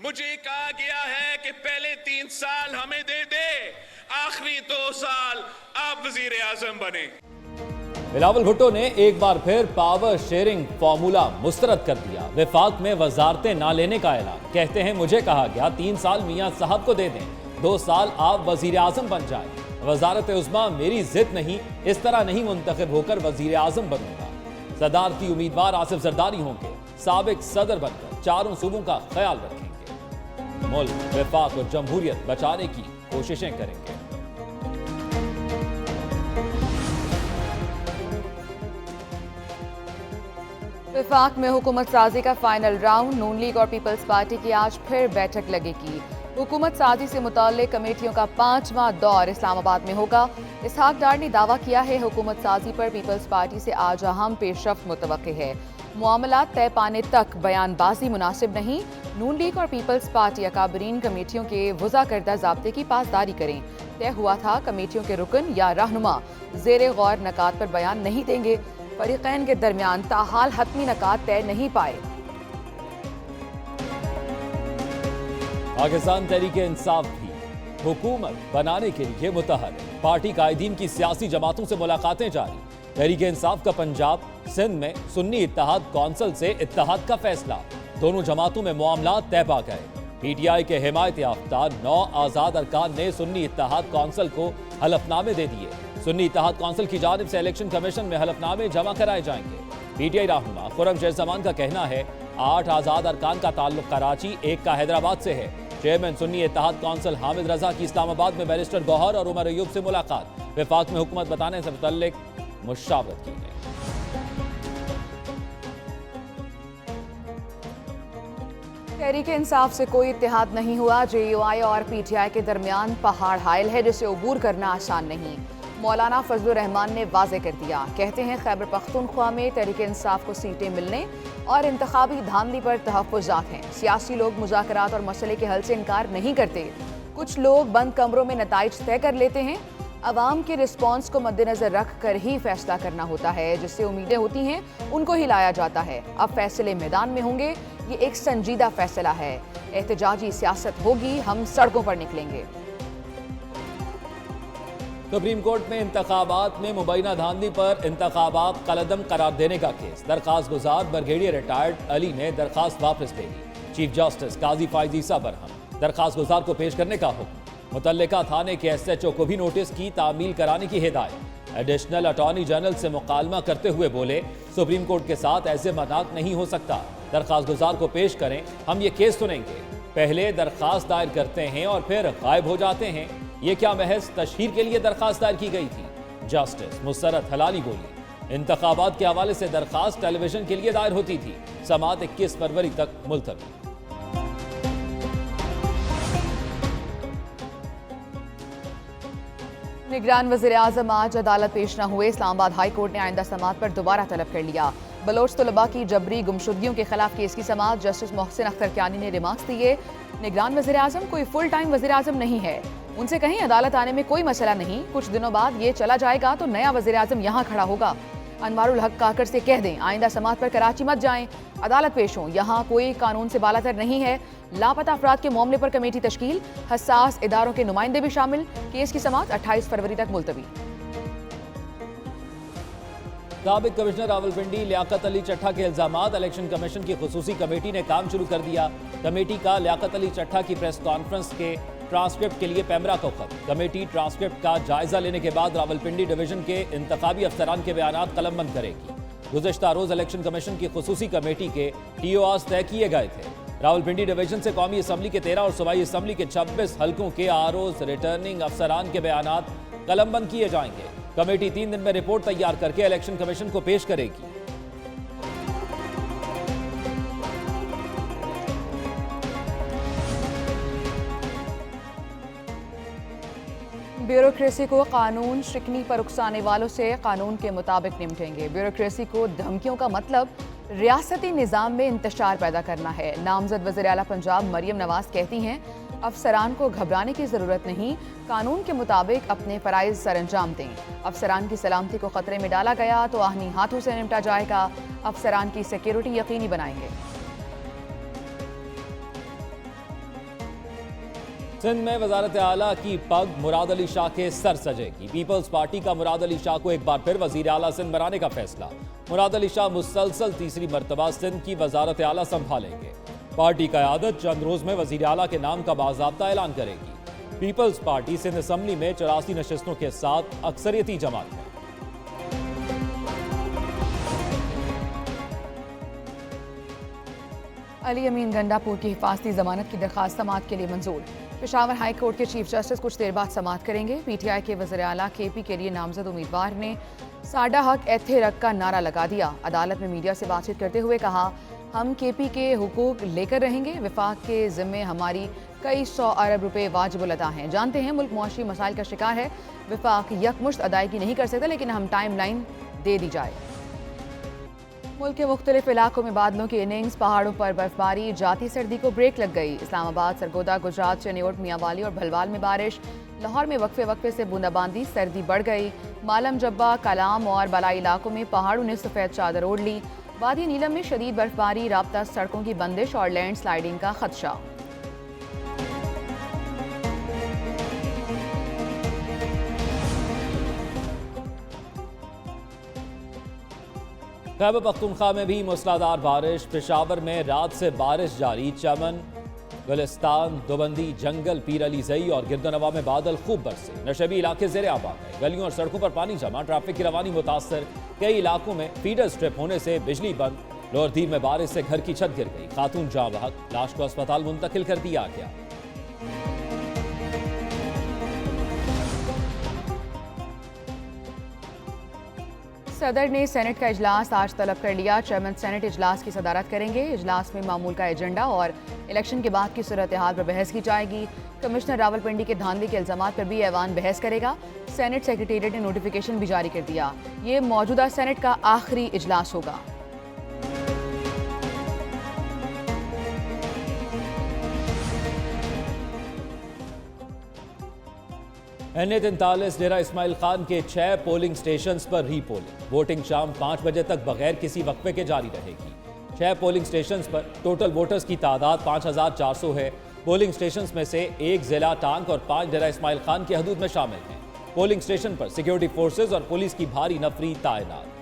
मुझे कहा गया है कि पहले 3 साल हमें दे दे, आखिरी 2 साल आप वजीर आजम बने। बिलावल भुट्टो ने एक बार फिर पावर शेयरिंग फॉर्मूला मुस्तरद कर दिया। विफाक में वजारतें ना लेने का ऐलान। कहते हैं मुझे कहा गया 3 साल मियां साहब को दे दें, 2 साल आप वजीर आजम बन जाएं। वजारत उस्मा मेरी जिद नहीं, इस तरह नहीं मुंतखब होकर वजीर आजम बनूंगा। सदारती उम्मीदवार आसिफ जरदारी होंगे, साबिक सदर बनकर 4 सूबों का ख्याल रखेंगे। मुल्क विफाक और जमहूरियत बचाने की कोशिशें करेंगे। विफाक में हुकूमत साजी का फाइनल राउंड। नून लीग और पीपल्स पार्टी की आज फिर बैठक लगेगी। हुकूमत साजी से मुताल्लिक कमेटियों का 5वां दौर इस्लामाबाद में होगा। इसहाक डार ने दावा किया है हुकूमत साजी पर पीपल्स पार्टी से आज अहम पेशरफ्त मुतवक्किल है। मामलात तय पाने तक बयानबाजी मुनासिब नहीं। नून लीग और पीपल्स पार्टी अकाबरीन कमेटियों के वज़ा करदा ज़ाब्ते की पासदारी करें। तय हुआ था कमेटियों के रुकन या रहनुमा ज़ेरे गौर नकात पर बयान नहीं देंगे। फरीक़ैन के दरमियान ताहाल हतमी नकात तय नहीं पाए। पाकिस्तान तहरीक इंसाफ भी हुकूमत बनाने के लिए मुतहर। पार्टी कायदीन की सियासी जमातों से मुलाकातें जारी। तहरीक इंसाफ का पंजाब सिंध में सुन्नी इत्तेहाद कौंसिल से इत्तेहाद का फैसला। दोनों जमातों में मामलात तय पा गए। पीटीआई के हिमायत याफ्ता 9 आज़ाद अरकान ने सुन्नी इत्तेहाद कौंसिल को हलफनामे दे दिए। सुन्नी इत्तेहाद कौंसिल की जानिब से इलेक्शन कमीशन में हलफनामे जमा कराए जाएंगे। पीटीआई रहनुमा खुर्रम शेरजमान का कहना है 8 आज़ाद अरकान का ताल्लुक कराची, 1 का हैदराबाद से है। चेयरमैन सुन्नी इत्तेहाद कौंसिल हामिद रजा की इस्लामाबाद में बैरिस्टर गौहर और उमर अयूब से मुलाकात। विफाक में हुकूमत बताने से मुतल्लिक मुशावरत की गई। तहरीक इंसाफ से कोई इत्तेहाद नहीं हुआ। जेयूआई और पीटीआई के दरमियान पहाड़ हाइल है जिसे अबूर करना आसान नहीं। मौलाना फजलुर रहमान ने वाजे कर दिया। कहते हैं खैबर पख्तूनख्वा में तहरीक इंसाफ को सीटें मिलने और इंतखाबी धांधली पर तहफ़्फ़ुज़ात हैं। सियासी लोग मुज़ाकरात और मसले के हल से इनकार नहीं करते। कुछ लोग बंद कमरों में नताइज तय कर लेते हैं। अवाम के रिस्पॉन्स को मद्देनजर रख कर ही फैसला करना होता है। जिससे उम्मीदें होती हैं उनको ही लाया जाता है। अब फैसले मैदान में होंगे। ये एक संजीदा फैसला है। एहतजाजी सियासत होगी, हम सड़कों पर निकलेंगे। सुप्रीम कोर्ट में इंतखाबात में मुबैना धांधली पर इंतखाबात कलअदम करार देने का केस। दरखास्त गुजार ब्रिगेडियर रिटायर्ड अली ने दरखास्त वापस ले ली। चीफ जस्टिस काजी फाइज ईसा बरहम दरखास्त गुजार को पेश करने का हुक्म। मुतल्लिका थाने के SHO को भी नोटिस की तामील कराने की हिदायत। एडिशनल अटॉर्नी जनरल से मुकालमा करते हुए बोले सुप्रीम कोर्ट के साथ ऐसे मनाक नहीं हो सकता। दरखास्त गुजार को पेश करें, हम ये केस सुनेंगे। पहले दरखास्त दायर करते हैं और फिर गायब हो जाते हैं। ये क्या महज तशहीर के लिए दरखास्त दायर की गई थी? जस्टिस मुसरत हलाली बोली इंतखाबात के हवाले से दरखास्त टेलीविजन के लिए दायर होती थी। समाअत 21 फरवरी तक मुलतवी। निगरान वज़ीर आज़म आज अदालत पेश न हुए। इस्लामाबाद हाई कोर्ट ने आइंदा समाअत पर दोबारा तलब कर लिया। बलोच तलबा की जबरी गुमशुदगियों के खिलाफ केस की समाअत जस्टिस मोहसिन अख्तर कियानी ने रिमार्क्स दिए। निगरान वज़ीर आज़म कोई फुल टाइम वज़ीर आज़म नहीं है। उनसे कहीं अदालत आने में कोई मसला नहीं। कुछ दिनों बाद ये चला जाएगा तो नया वज़ीर आज़म यहाँ खड़ा होगा। अनवारुल हक काकर से कह दें आइंदा समाअत पर कराची मत जाएं, अदालत पेश हों। यहाँ कोई कानून से बालातर नहीं है। लापता अफराद के मामले पर कमेटी तश्कील, हसास इदारों के नुमाइंदे भी शामिल। केस की समाअत 28 फरवरी तक मुलतवी। साबिक कमिश्नर रावलपिंडी लियाकत अली चट्ठा के इल्जामात। इलेक्शन कमीशन की खुसूसी कमेटी ने काम शुरू कर दिया। कमेटी का लियाकत अली चट्ठा की प्रेस कॉन्फ्रेंस के ट्रांसक्रिप्ट के लिए पैमरा को खत। कमेटी ट्रांसक्रिप्ट का जायजा लेने के बाद रावलपिंडी डिवीजन के इंतखाबी अफसरान के बयानात कलमबंद करेगी। गुज़श्ता रोज इलेक्शन कमीशन की खुसूसी कमेटी के TORs तय किए गए थे। रावलपिंडी डिवीजन से कौमी असम्बली के 13 और सूबाई असम्बली के 26 हल्कों के ROs रिटर्निंग अफसरान के बयानात कलमबंद किए जाएंगे। कमेटी 3 दिन में रिपोर्ट तैयार करके इलेक्शन कमीशन को पेश करेगी। ब्यूरोक्रेसी को कानून शिकनी पर उकसाने वालों से कानून के मुताबिक निपटेंगे। ब्यूरोक्रेसी को धमकियों का मतलब रियासती निज़ाम में इंतशार पैदा करना है। नामजद वज़ीर आला पंजाब मरियम नवाज कहती हैं अफसरान को घबराने की ज़रूरत नहीं, कानून के मुताबिक अपने फ़राइज़ सरअंजाम दें। अफसरान की सलामती को ख़तरे में डाला गया तो आहनी हाथों से निपटा जाएगा। अफसरान की सिक्योरिटी यकीनी बनाएंगे। सिंध में वजारत आला की पग मुराद अली शाह के सर सजेगी। पीपल्स पार्टी का मुराद अली शाह को एक बार फिर वजीर आला सिंध बनाने का फैसला। मुराद अली शाह मुसलसल तीसरी मरतबा सिंध की वजारत आला संभालेंगे। पार्टी क़यादत चंद रोज में वजीर आला के नाम का बाज़ाब्ता ऐलान करेगी। पीपल्स पार्टी सिंध असम्बली में 84 नशिस्तों के साथ अक्सरियती जमात है। अली अमीन गंडापुर की हिफाजती जमानत की दरखास्त समाअत के लिए मंजूर। पेशावर हाई कोर्ट के चीफ जस्टिस कुछ देर बाद समाअत करेंगे। पीटीआई के वज़ीर आला केपी के लिए नामजद उम्मीदवार ने साडा हक एथे रख का नारा लगा दिया। अदालत में मीडिया से बातचीत करते हुए कहा, हम केपी के हुकूक लेकर रहेंगे। विफाक के जिम्मे हमारी कई 100 अरब रुपए वाजिबुल अदा हैं। जानते हैं मुल्क मुआशी मसाइल का शिकार है। विफाक यकमुश्त अदायगी नहीं कर सकता, लेकिन हम टाइम लाइन दे दी जाए। मुल्क के मुख्तलिफ इलाकों में बादलों की इनिंग्स, पहाड़ों पर बर्फबारी, जाती सर्दी को ब्रेक लग गई। इस्लामाबाद, सरगोदा, गुजरात, चेन्नौर, मियांवाली और भलवाल में बारिश। लाहौर में वक्फे वक्फे से बूंदाबांदी, सर्दी बढ़ गई। मालम जब्बा, कलाम और बलाई इलाकों में पहाड़ों ने सफ़ेद चादर ओढ़ ली। वादी नीलम में शदीद बर्फबारी, राब्ता सड़कों की बंदिश और लैंड स्लाइडिंग का खदशा। खैबर पख्तूनख्वा में भी मूसलाधार बारिश। पेशावर में रात से बारिश जारी। चमन, गुलिस्तान, दोबंदी, जंगल, पीर अली जई और गिरदनवा में बादल खूब बरसे। नशेबी इलाके ज़ेरे आब आ गए। गलियों और सड़कों पर पानी जमा, ट्रैफिक की रवानी मुतासर। कई इलाकों में फीडर स्ट्रिप होने से बिजली बंद। लोअर दीर में बारिश से घर की छत गिर गई। खातून जाँ बहक, लाश को अस्पताल मुंतकिल कर दिया गया। सदर ने सेनेट का इजलास आज तलब कर लिया। चेयरमैन सेनेट इजलास की सदारत करेंगे। इजलास में मामूल का एजेंडा और इलेक्शन के बाद की सूरत हाल पर बहस की जाएगी। कमिश्नर रावलपिंडी के धांधली के इल्जामात पर भी ऐवान बहस करेगा। सेनेट सेक्रेटेरिएट ने नोटिफिकेशन भी जारी कर दिया। ये मौजूदा सेनेट का आखिरी इजलास होगा। NA-43 डेरा इस्माइल खान के 6 पोलिंग स्टेशन पर री पोलिंग। वोटिंग शाम 5 बजे तक बगैर किसी वक्फे के जारी रहेगी। 6 पोलिंग स्टेशन पर टोटल वोटर्स की तादाद 5400 है। पोलिंग स्टेशन में से 1 जिला टांग और 5 डेरा इस्माइल खान की हदूद में शामिल हैं। पोलिंग स्टेशन पर सिक्योरिटी फोर्सेज और पुलिस की भारी नफरी तैनात।